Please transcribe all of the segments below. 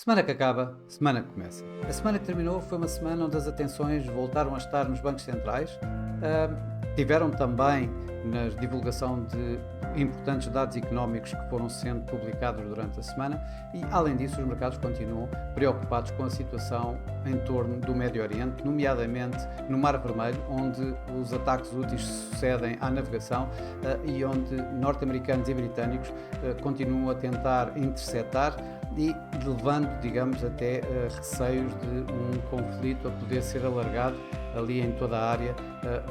Semana que acaba, semana que começa. A semana que terminou foi uma semana onde as atenções voltaram a estar nos bancos centrais. Tiveram também na divulgação de importantes dados económicos que foram sendo publicados durante a semana e, além disso, os mercados continuam preocupados com a situação em torno do Médio Oriente, nomeadamente no Mar Vermelho, onde os ataques úteis sucedem à navegação e onde norte-americanos e britânicos continuam a tentar interceptar e levando, digamos, até receios de um conflito a poder ser alargado ali em toda a área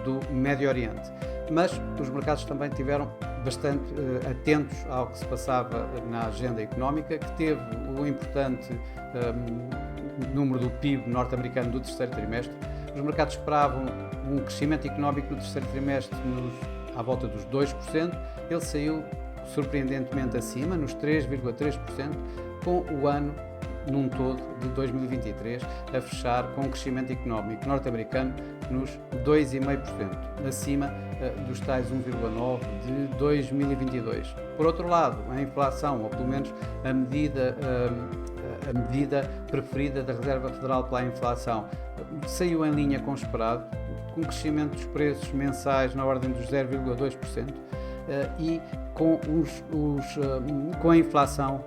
do Médio Oriente. Mas os mercados também tiveram bastante atentos ao que se passava na agenda económica, que teve o importante número do PIB norte-americano do terceiro trimestre. Os mercados esperavam um crescimento económico no terceiro trimestre à volta dos 2%. Ele saiu surpreendentemente acima, nos 3,3%, com o ano num todo de 2023 a fechar com um crescimento económico norte-americano nos 2,5%, acima dos tais 1,9% de 2022. Por outro lado, a inflação, ou pelo menos a medida preferida da Reserva Federal para a inflação, saiu em linha com o esperado, com um crescimento dos preços mensais na ordem dos 0,2%. E com a inflação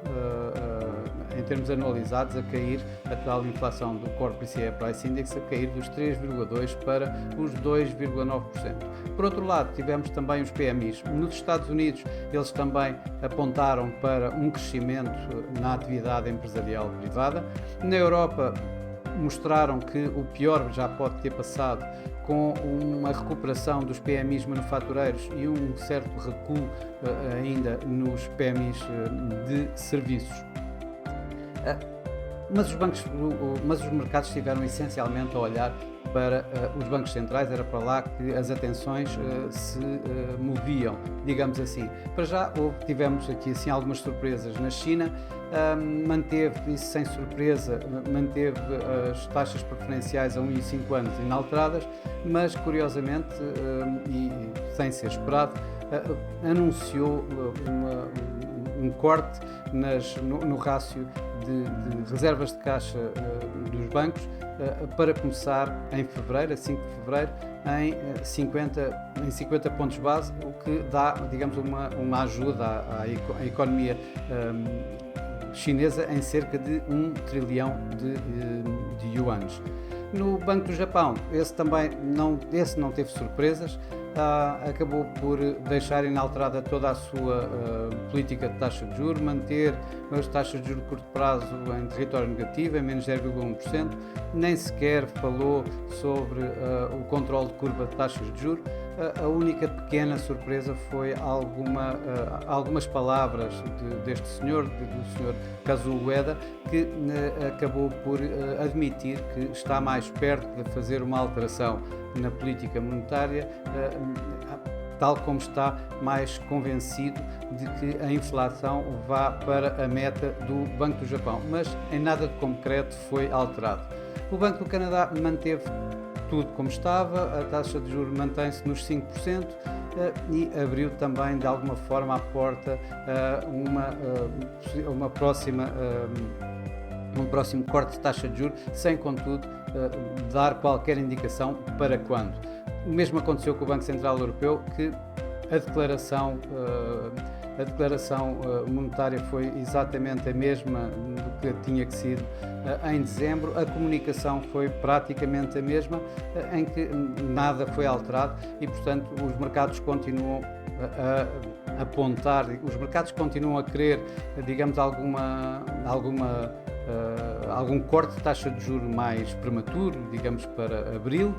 em termos anualizados a cair, a tal inflação do Core PCE Price Index a cair dos 3,2% para os 2,9%. Por outro lado, tivemos também os PMIs. Nos Estados Unidos, eles também apontaram para um crescimento na atividade empresarial privada. Na Europa, mostraram que o pior já pode ter passado, com uma recuperação dos PMIs manufatureiros e um certo recuo ainda nos PMIs de serviços. Mas os mercados estiveram essencialmente a olhar para os bancos centrais, era para lá que as atenções se moviam, digamos assim. Para já tivemos aqui assim algumas surpresas na China. Manteve, isso sem surpresa, manteve as taxas preferenciais a 1 e 5 anos inalteradas, mas curiosamente, e sem ser esperado, anunciou um corte no rácio de reservas de caixa dos bancos para começar em fevereiro, a 5 de fevereiro, em 50 pontos base, o que dá, digamos, uma ajuda à economia chinesa em cerca de 1 trilhão de yuans. No Banco do Japão, esse não teve surpresas, acabou por deixar inalterada toda a sua política de taxa de juros, manter as taxas de juros de curto prazo em território negativo, em menos 0,1%, nem sequer falou sobre o controle de curva de taxas de juros. A única pequena surpresa foi algumas palavras deste senhor, do senhor Kazuo Ueda, que acabou por admitir que está mais perto de fazer uma alteração na política monetária, tal como está mais convencido de que a inflação vá para a meta do Banco do Japão, mas em nada de concreto foi alterado. O Banco do Canadá manteve tudo como estava, a taxa de juros mantém-se nos 5% e abriu também de alguma forma a porta a um próximo corte de taxa de juros, sem contudo dar qualquer indicação para quando. O mesmo aconteceu com o Banco Central Europeu, que a declaração monetária foi exatamente a mesma do que tinha que sido em dezembro. A comunicação foi praticamente a mesma, em que nada foi alterado e, portanto, os mercados continuam a apontar, os mercados continuam a querer, digamos, algum corte de taxa de juros mais prematuro, digamos, para abril.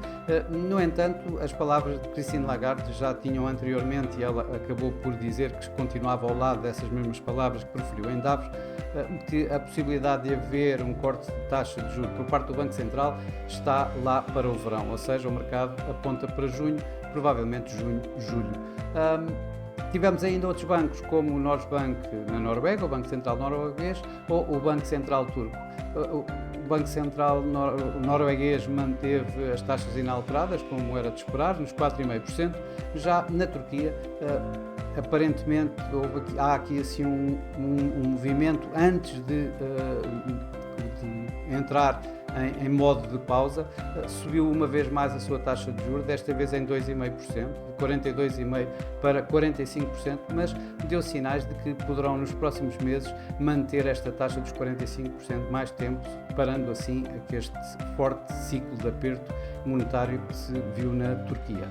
No entanto, as palavras de Christine Lagarde já tinham anteriormente, e ela acabou por dizer que continuava ao lado dessas mesmas palavras que preferiu em Davos, que a possibilidade de haver um corte de taxa de juros por parte do Banco Central está lá para o verão, ou seja, o mercado aponta para junho, provavelmente junho, julho. Tivemos ainda outros bancos, como o Norges Bank na Noruega, o Banco Central norueguês, ou o Banco Central turco. O Banco Central norueguês manteve as taxas inalteradas, como era de esperar, nos 4,5%. Já na Turquia, há aqui assim um movimento antes entrar em modo de pausa, subiu uma vez mais a sua taxa de juros, desta vez em 2,5%, de 42,5% para 45%, mas deu sinais de que poderão nos próximos meses manter esta taxa dos 45% mais tempo, parando assim este forte ciclo de aperto monetário que se viu na Turquia.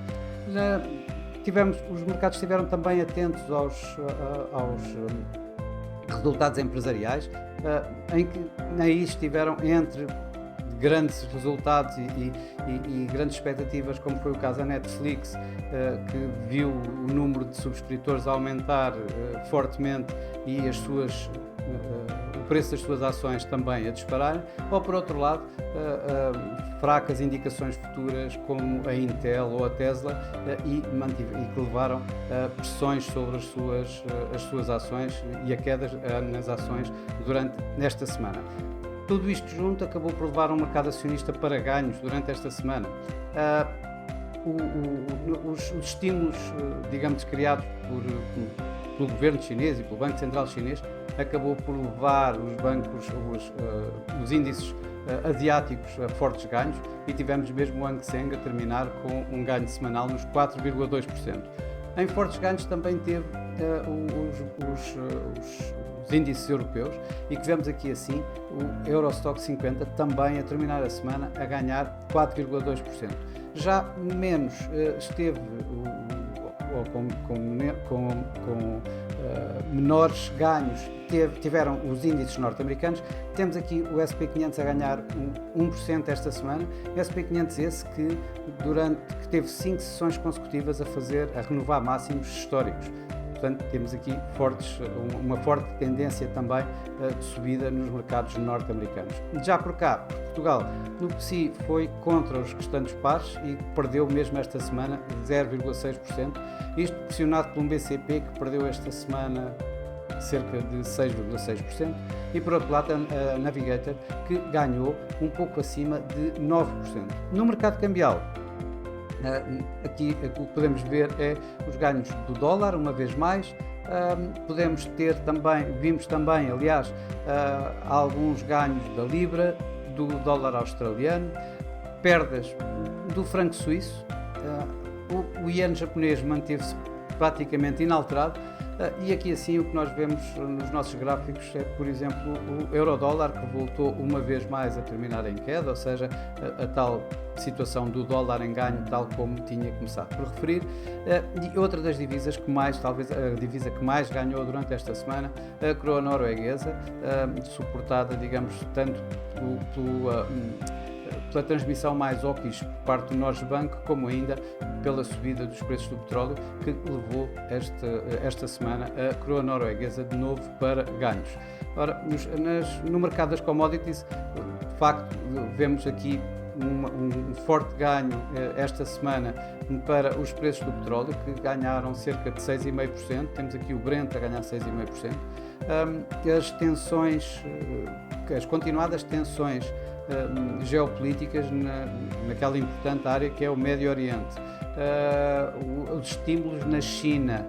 Os mercados estiveram também atentos aos resultados empresariais, em que aí estiveram entre grandes resultados e grandes expectativas, como foi o caso da Netflix, que viu o número de subscritores aumentar fortemente e o preço das suas ações também a disparar, ou por outro lado, fracas indicações futuras como a Intel ou a Tesla e que levaram pressões sobre as suas ações e a quedas nas ações nesta semana. Tudo isto junto acabou por levar um mercado acionista para ganhos durante esta semana. Os estímulos, digamos, criados pelo governo chinês e pelo Banco Central chinês acabou por levar os índices asiáticos a fortes ganhos e tivemos mesmo o Hang Seng a terminar com um ganho semanal nos 4,2%. Em fortes ganhos também teve os índices europeus e que vemos aqui assim o Eurostoxx 50 também a terminar a semana a ganhar 4,2%. Já menos esteve com menores ganhos tiveram os índices norte-americanos. Temos aqui o S&P 500 a ganhar 1% esta semana. S&P 500 esse que teve 5 sessões consecutivas a renovar máximos históricos. Portanto, temos aqui uma forte tendência também de subida nos mercados norte-americanos. Já por cá, Portugal, no PSI foi contra os restantes pares e perdeu mesmo esta semana 0,6%. Isto pressionado por um BCP que perdeu esta semana cerca de 6,6%. E por outro lado, a Navigator que ganhou um pouco acima de 9%. No mercado cambial, aqui o que podemos ver é os ganhos do dólar, uma vez mais. Vimos também, aliás, alguns ganhos da libra, do dólar australiano, perdas do franco suíço, o iene japonês manteve-se praticamente inalterado. E aqui assim o que nós vemos nos nossos gráficos é, por exemplo, o euro-dólar que voltou uma vez mais a terminar em queda, ou seja, a tal situação do dólar em ganho, tal como tinha começado por referir. E outra das divisas talvez a divisa que mais ganhou durante esta semana, a coroa norueguesa, suportada, digamos, tanto pela transmissão mais hawkish por parte do Norges Bank, como ainda pela subida dos preços do petróleo, que levou esta semana a coroa norueguesa de novo para ganhos. Ora, no mercado das commodities, de facto, vemos aqui um forte ganho esta semana para os preços do petróleo, que ganharam cerca de 6,5%. Temos aqui o Brent a ganhar 6,5%. As continuadas tensões geopolíticas naquela importante área que é o Médio Oriente, os estímulos na China,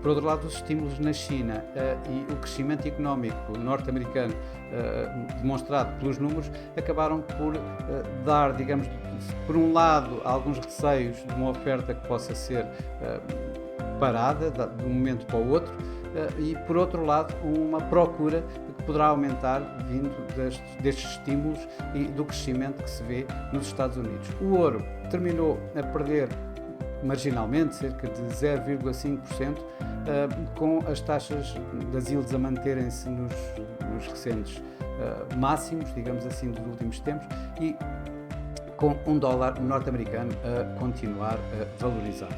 por outro lado, os estímulos na China e o crescimento económico norte-americano demonstrado pelos números acabaram por dar, digamos, por um lado, alguns receios de uma oferta que possa ser parada de um momento para o outro, e por outro lado uma procura que poderá aumentar vindo destes estímulos e do crescimento que se vê nos Estados Unidos. O ouro terminou a perder marginalmente, cerca de 0,5%, com as taxas das yields a manterem-se nos recentes máximos, digamos assim, dos últimos tempos, e com um dólar norte-americano a continuar a valorizar.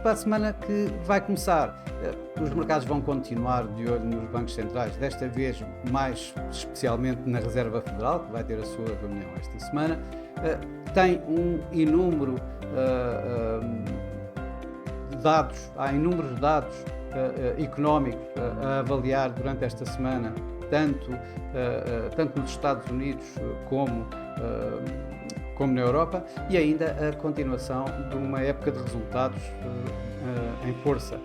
Para a semana que vai começar, os mercados vão continuar de olho nos bancos centrais, desta vez mais especialmente na Reserva Federal, que vai ter a sua reunião esta semana. Tem um inúmero há inúmeros dados económicos a avaliar durante esta semana, tanto nos Estados Unidos como na Europa, e ainda a continuação de uma época de resultados em força.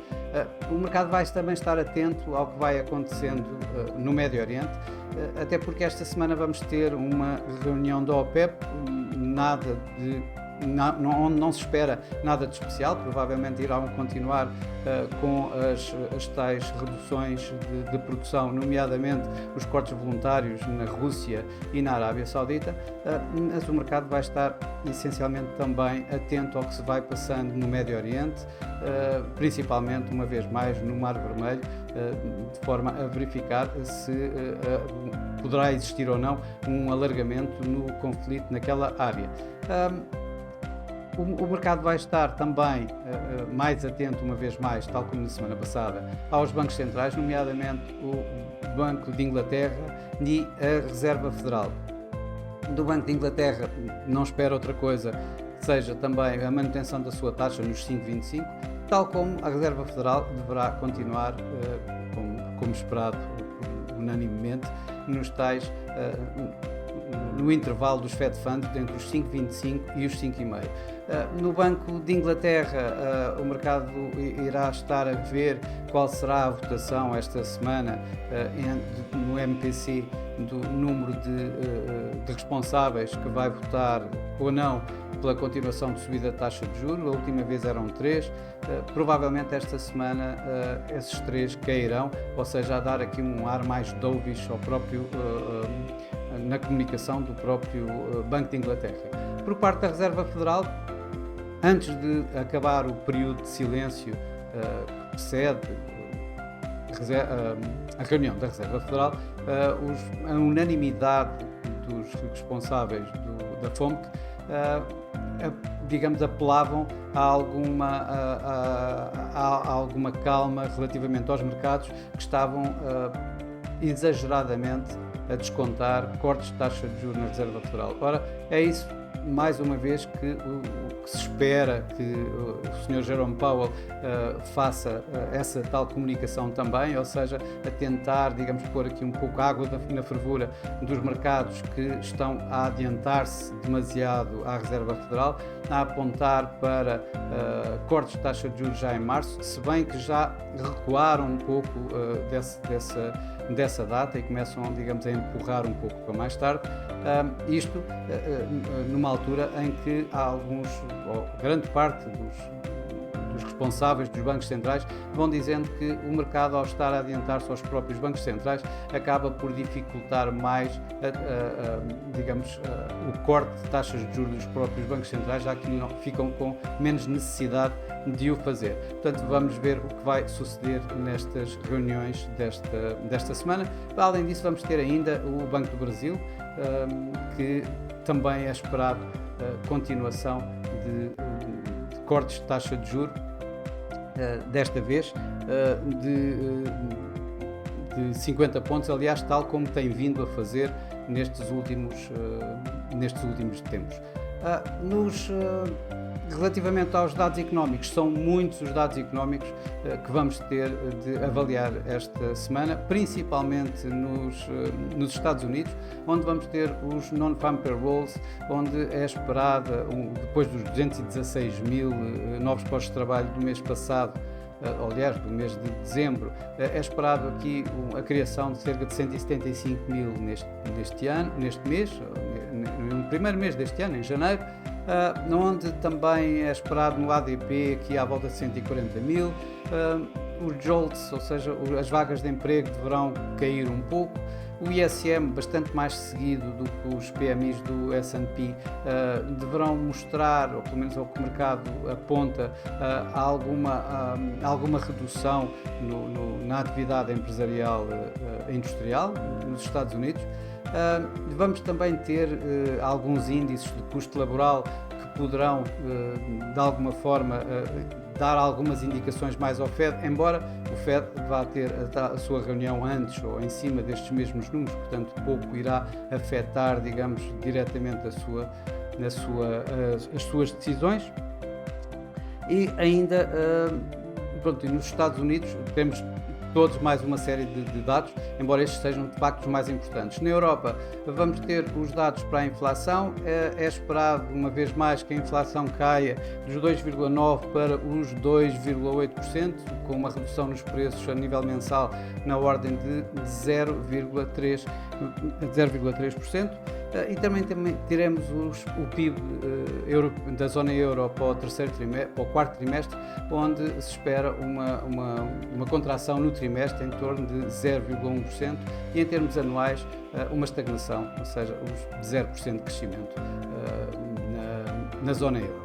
O mercado vai também estar atento ao que vai acontecendo no Médio Oriente, até porque esta semana vamos ter uma reunião da OPEP, nada de onde não se espera nada de especial, provavelmente irão continuar com as tais reduções de produção, nomeadamente os cortes voluntários na Rússia e na Arábia Saudita, mas o mercado vai estar essencialmente também atento ao que se vai passando no Médio Oriente, principalmente, uma vez mais, no Mar Vermelho, de forma a verificar se poderá existir ou não um alargamento no conflito naquela área. O mercado vai estar também mais atento, uma vez mais, tal como na semana passada, aos bancos centrais, nomeadamente o Banco de Inglaterra e a Reserva Federal. Do Banco de Inglaterra não espera outra coisa que seja também a manutenção da sua taxa nos 5,25, tal como a Reserva Federal deverá continuar, como esperado unanimemente, nos tais no intervalo dos Fed Funds entre os 5,25 e os 5,5. No Banco de Inglaterra, o mercado irá estar a ver qual será a votação esta semana no MPC do número de responsáveis que vai votar ou não pela continuação de subida da taxa de juros. A última vez eram 3, provavelmente esta semana esses 3 cairão, ou seja, a dar aqui um ar mais dovish ao próprio na comunicação do próprio Banco de Inglaterra. Por parte da Reserva Federal, antes de acabar o período de silêncio que precede a reunião da Reserva Federal, a unanimidade dos responsáveis da FOMC, digamos, apelavam a alguma calma relativamente aos mercados que estavam exageradamente a descontar cortes de taxa de juros na Reserva Federal. Ora, é isso, mais uma vez, que se espera que o Sr. Jerome Powell faça essa tal comunicação também, ou seja, a tentar, digamos, pôr aqui um pouco água na fervura dos mercados que estão a adiantar-se demasiado à Reserva Federal, a apontar para cortes de taxa de juros já em março, se bem que já recuaram um pouco dessa data e começam, digamos, a empurrar um pouco para mais tarde, isto numa altura em que há alguns, ou grande parte dos responsáveis dos bancos centrais vão dizendo que o mercado, ao estar a adiantar-se aos próprios bancos centrais, acaba por dificultar mais, digamos, o corte de taxas de juros dos próprios bancos centrais, já que ficam com menos necessidade de o fazer. Portanto, vamos ver o que vai suceder nestas reuniões desta semana. Além disso, vamos ter ainda o Banco do Brasil, que também é esperado continuação de cortes de taxa de juros, desta vez de 50 pontos, aliás, tal como tem vindo a fazer nestes últimos tempos. Relativamente aos dados económicos, são muitos os dados económicos que vamos ter de avaliar esta semana, principalmente nos Estados Unidos, onde vamos ter os Non-Farm Payrolls, onde é esperada, depois dos 216 mil novos postos de trabalho do mês passado, aliás, do mês de dezembro, é esperado aqui a criação de cerca de 175 mil neste mês, no primeiro mês deste ano, em janeiro, onde também é esperado no ADP aqui à volta de 140 mil, os JOLTS, ou seja, as vagas de emprego, deverão cair um pouco, o ISM, bastante mais seguido do que os PMIs do S&P, deverão mostrar, ou pelo menos ao que o mercado aponta, alguma redução na atividade empresarial industrial nos Estados Unidos. Vamos também ter alguns índices de custo laboral que poderão, de alguma forma, dar algumas indicações mais ao Fed, embora o Fed vá ter a sua reunião antes ou em cima destes mesmos números, portanto pouco irá afetar, digamos, diretamente as suas decisões. E ainda, nos Estados Unidos temos todos mais uma série de dados, embora estes sejam de facto os mais importantes. Na Europa, vamos ter os dados para a inflação. É esperado, uma vez mais, que a inflação caia dos 2,9% para os 2,8%, com uma redução nos preços a nível mensal na ordem de 0,3%. E também teremos o PIB da zona euro para o quarto trimestre, onde se espera uma contração no trimestre em torno de 0,1% e em termos anuais uma estagnação, ou seja, os 0% de crescimento na zona euro.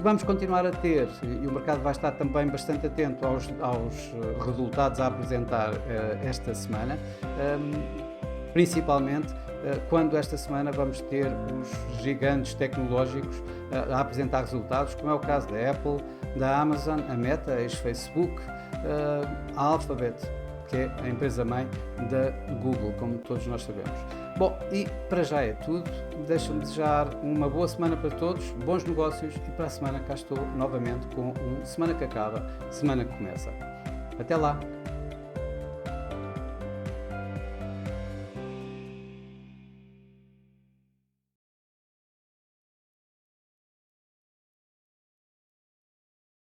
Vamos continuar a ter, e o mercado vai estar também bastante atento aos resultados a apresentar esta semana, principalmente quando esta semana vamos ter os gigantes tecnológicos a apresentar resultados, como é o caso da Apple, da Amazon, a Meta, ex-Facebook, a Alphabet, que é a empresa-mãe da Google, como todos nós sabemos. Bom, e para já é tudo. Deixa-me desejar uma boa semana para todos, bons negócios, e para a semana cá estou novamente com Semana que Acaba, Semana que Começa. Até lá!